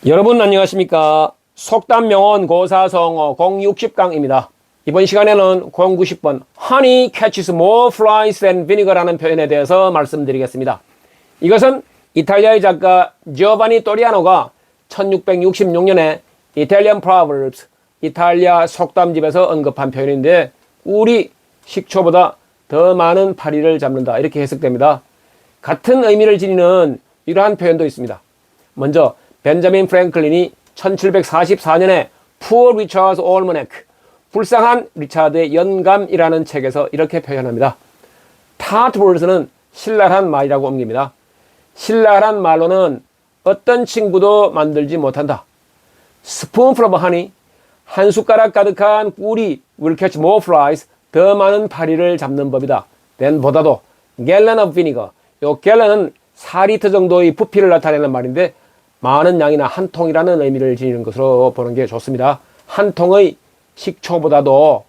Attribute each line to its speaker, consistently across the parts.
Speaker 1: 여러분 안녕하십니까. 속담명언 고사성어 060강입니다. 이번 시간에는 090번 Honey catches more flies than vinegar라는 표현에 대해서 말씀드리겠습니다. 이것은 이탈리아의 작가 지오바니 또리아노가 1666년에 Italian Proverbs, 이탈리아 속담집에서 언급한 표현인데 꿀이 식초보다 더 많은 파리를 잡는다 이렇게 해석됩니다. 같은 의미를 지니는 이러한 표현도 있습니다. 먼저 벤자민 프랭클린이 1744년에 Poor Richard's Almanac, 불쌍한 리차드의 연감이라는 책에서 이렇게 표현합니다. 타트월스는 신랄한 말이라고 옮깁니다. 신랄한 말로는 어떤 친구도 만들지 못한다. Spoonful of honey, 한 숟가락 가득한 꿀이 will catch more flies, 더 많은 파리를 잡는 법이다. than 보다도 gallon of vinegar, 요 gallon은 4리터 정도의 부피를 나타내는 말인데 많은 양이나 한 통이라는 의미를 지니는 것으로 보는 게 좋습니다. 한 통의 식초보다도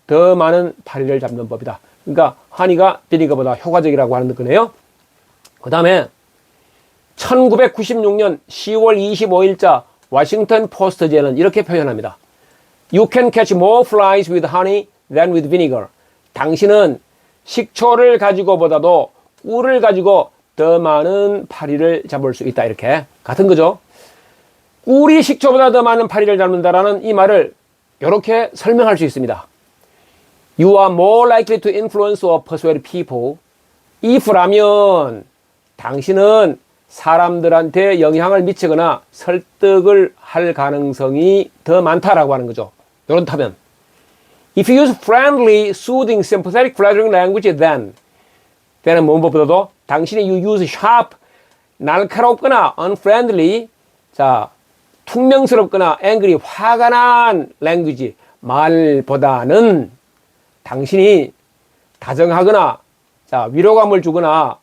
Speaker 1: 더 많은 파리를 잡는 법이다. 그러니까 허니가 비니거보다 효과적이라고 하는 거네요. 그 다음에 1996년 10월 25일자 워싱턴 포스트지에는 이렇게 표현합니다. You can catch more flies with honey than with vinegar. 당신은 식초를 가지고보다도 꿀을 가지고 더 많은 파리를 잡을 수 있다. 이렇게 같은 거죠. 꿀이 식초보다 더 많은 파리를 잡는다라는 이 말을 이렇게 설명할 수 있습니다. You are more likely to influence or persuade people if라면 당신은 사람들한테 영향을 미치거나 설득을 할 가능성이 더 많다라고 하는 거죠. 이렇다면 If you use friendly, soothing, sympathetic, flattering language then 때는 무엇보다도 당신이 you use sharp, 날카롭거나 unfriendly, 자 퉁명스럽거나 angry, 화가 난 language, 말보다는 당신이 다정하거나 자 위로감을 주거나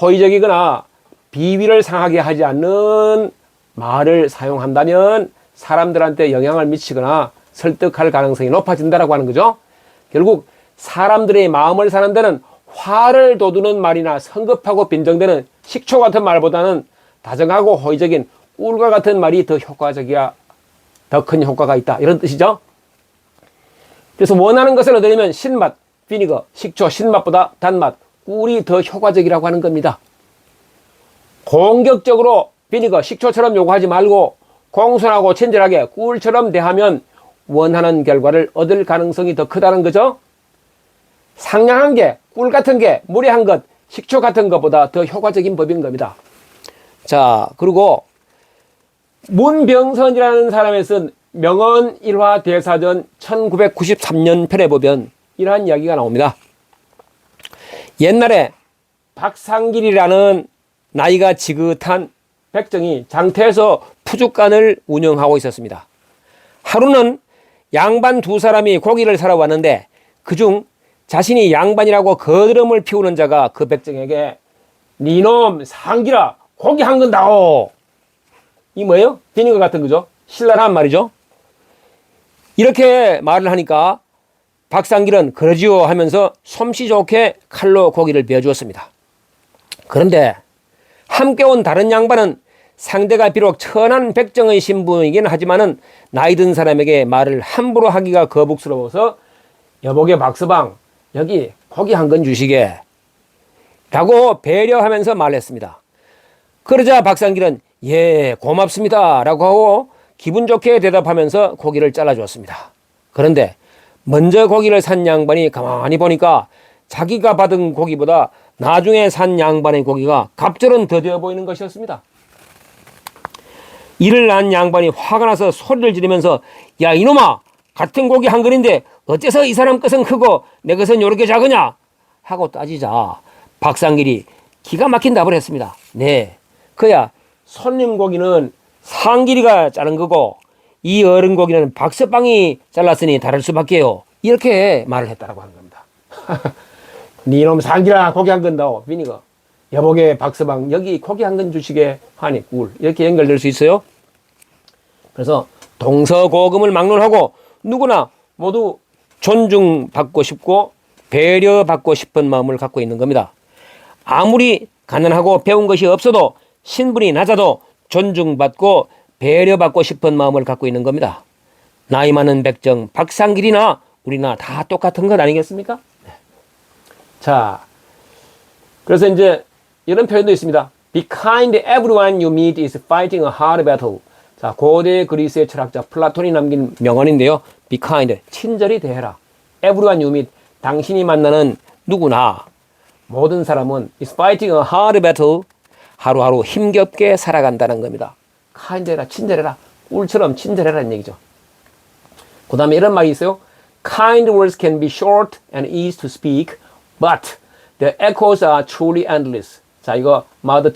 Speaker 1: 호의적이거나 비위를 상하게 하지 않는 말을 사용한다면 사람들한테 영향을 미치거나 설득할 가능성이 높아진다라고 하는 거죠. 결국 사람들의 마음을 사는 데는 화를 돋우는 말이나 성급하고 빈정대는 식초 같은 말보다는 다정하고 호의적인 꿀과 같은 말이 더 효과적이야, 더 큰 효과가 있다 이런 뜻이죠. 그래서 원하는 것을 얻으려면 신맛, 비니거, 식초, 신맛보다 단맛, 꿀이 더 효과적이라고 하는 겁니다. 공격적으로 비니거, 식초처럼 요구하지 말고 공손하고 친절하게 꿀처럼 대하면 원하는 결과를 얻을 가능성이 더 크다는 거죠. 상냥한 게, 꿀 같은 게, 무례한 것, 식초 같은 것보다 더 효과적인 법인 겁니다. 자, 그리고 문병선이라는 사람이 쓴 명언 일화 대사전 1993년 편에 보면 이러한 이야기가 나옵니다. 옛날에 박상길이라는 나이가 지긋한 백정이 장터에서 푸죽간을 운영하고 있었습니다. 하루는 양반 두 사람이 고기를 사러 왔는데 그중 자신이 양반이라고 거드름을 피우는 자가 그 백정에게 니놈 상길아 고기 한 건 다오. 이 뭐예요? 비니거 같은 거죠. 신랄한 말이죠. 이렇게 말을 하니까 박상길은 그러지요 하면서 솜씨 좋게 칼로 고기를 베어주었습니다. 그런데 함께 온 다른 양반은 상대가 비록 천한 백정의 신분이긴 하지만은 나이 든 사람에게 말을 함부로 하기가 거북스러워서 여보게 박서방 여기 고기 한 건 주시게 라고 배려하면서 말했습니다. 그러자 박상길은 예 고맙습니다 라고 하고 기분 좋게 대답하면서 고기를 잘라주었습니다. 그런데 먼저 고기를 산 양반이 가만히 보니까 자기가 받은 고기보다 나중에 산 양반의 고기가 갑절은 더뎌 보이는 것이었습니다. 이를 난 양반이 화가 나서 소리를 지르면서 야 이놈아 같은 고기 한 근인데 어째서 이 사람 것은 크고 내 것은 요렇게 작으냐 하고 따지자 박상길이 기가 막힌 답을 했습니다. 네, 그야 손님 고기는 상길이가 자른 거고 이 어른 고기는 박서방이 잘랐으니 다를 수밖에요. 이렇게 말을 했다라고 하는 겁니다. 니놈 상길아 고기 한 건 다오. 비니거 여보게 박서방 여기 고기 한 건 주시게 하니 꿀 이렇게 연결될 수 있어요. 그래서 동서고금을 막론하고 누구나 모두 존중받고 싶고 배려받고 싶은 마음을 갖고 있는 겁니다. 아무리 가난하고 배운 것이 없어도 신분이 낮아도 존중받고 배려받고 싶은 마음을 갖고 있는 겁니다. 나이 많은 백정, 박상길이나 우리나 다 똑같은 것 아니겠습니까? 네. 자, 그래서 이제 이런 표현도 있습니다. Be kind, everyone you meet is fighting a hard battle. 자, 고대 그리스의 철학자 플라톤이 남긴 명언인데요. Be kind, 친절히 대해라. Everyone you meet, 당신이 만나는 누구나, 모든 사람은 is fighting a hard battle. 하루하루 힘겹게 살아간다는 겁니다. kind해라, 친절해라. 꿀처럼 친절해라는 얘기죠. 그 다음에 이런 말이 있어요. Kind words can be short and easy to speak, but the echoes are truly endless. 자, 이거 마더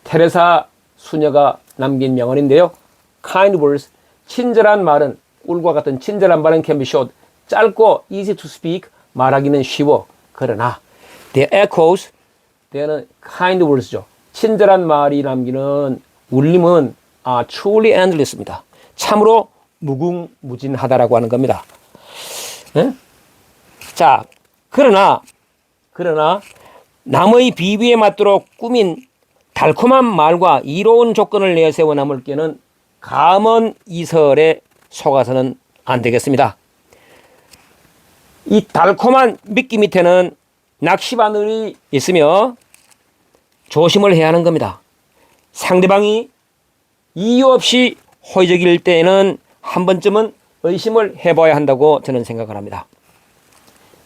Speaker 1: 테레사 수녀가 남긴 명언인데요. Kind words, 친절한 말은, 꿀과 같은 친절한 말은 can be short, 짧고 easy to speak, 말하기는 쉬워. 그러나 the echoes, 얘는 kind words죠. 친절한 말이 남기는 울림은 truly endless입니다. 참으로 무궁무진하다라고 하는 겁니다. 네? 자, 그러나 남의 비위에 맞도록 꾸민 달콤한 말과 이로운 조건을 내세워 남을 게는 감언 이설에 속아서는 안 되겠습니다. 이 달콤한 미끼 밑에는 낚시바늘이 있으며 조심을 해야 하는 겁니다. 상대방이 이유 없이 호의적일 때에는 한 번쯤은 의심을 해봐야 한다고 저는 생각을 합니다.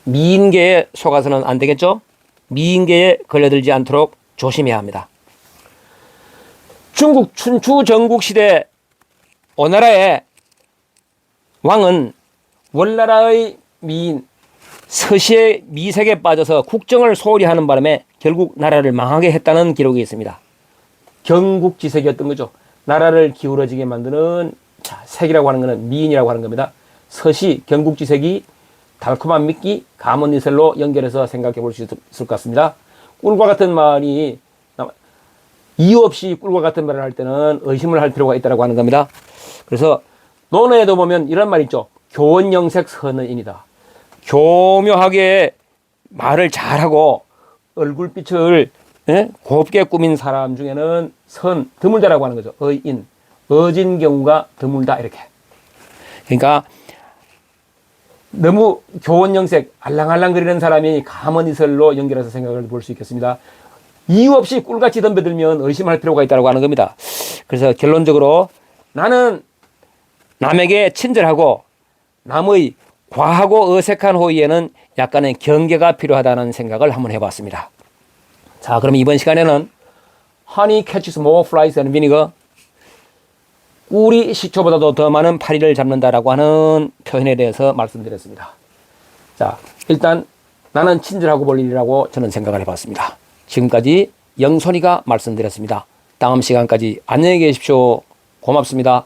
Speaker 1: 미인계에 속아서는 안 되겠죠? 미인계에 걸려들지 않도록 조심해야 합니다. 중국 춘추 전국시대 오나라의 왕은 원나라의 미인 서시의 미색에 빠져서 국정을 소홀히 하는 바람에 결국 나라를 망하게 했다는 기록이 있습니다. 경국지색이었던 거죠. 나라를 기울어지게 만드는 색이라고 하는 것은 미인이라고 하는 겁니다. 서시, 경국지색이 달콤한 미끼, 감언이설로 연결해서 생각해 볼 수 있을 것 같습니다. 꿀과 같은 말이 이유 없이 꿀과 같은 말을 할 때는 의심을 할 필요가 있다고 하는 겁니다. 그래서 논어에도 보면 이런 말 있죠. 교원영색 선의인이다. 교묘하게 말을 잘하고 얼굴빛을 곱게 꾸민 사람 중에는 드물다라고 하는 거죠. 의인, 어진 경우가 드물다 이렇게. 그러니까 너무 교원영색, 알랑알랑거리는 사람이 감언이설로 연결해서 생각을 볼 수 있겠습니다. 이유 없이 꿀같이 덤벼들면 의심할 필요가 있다고 하는 겁니다. 그래서 결론적으로 나는 남에게 친절하고 남의 과하고 어색한 호의에는 약간의 경계가 필요하다는 생각을 한번 해봤습니다. 자, 그럼 이번 시간에는 Honey catches more flies than vinegar. 꿀이 식초보다도 더 많은 파리를 잡는다라고 하는 표현에 대해서 말씀드렸습니다. 자, 일단 나는 친절하고 볼 일이라고 저는 생각을 해봤습니다. 지금까지 영선이가 말씀드렸습니다. 다음 시간까지 안녕히 계십시오. 고맙습니다.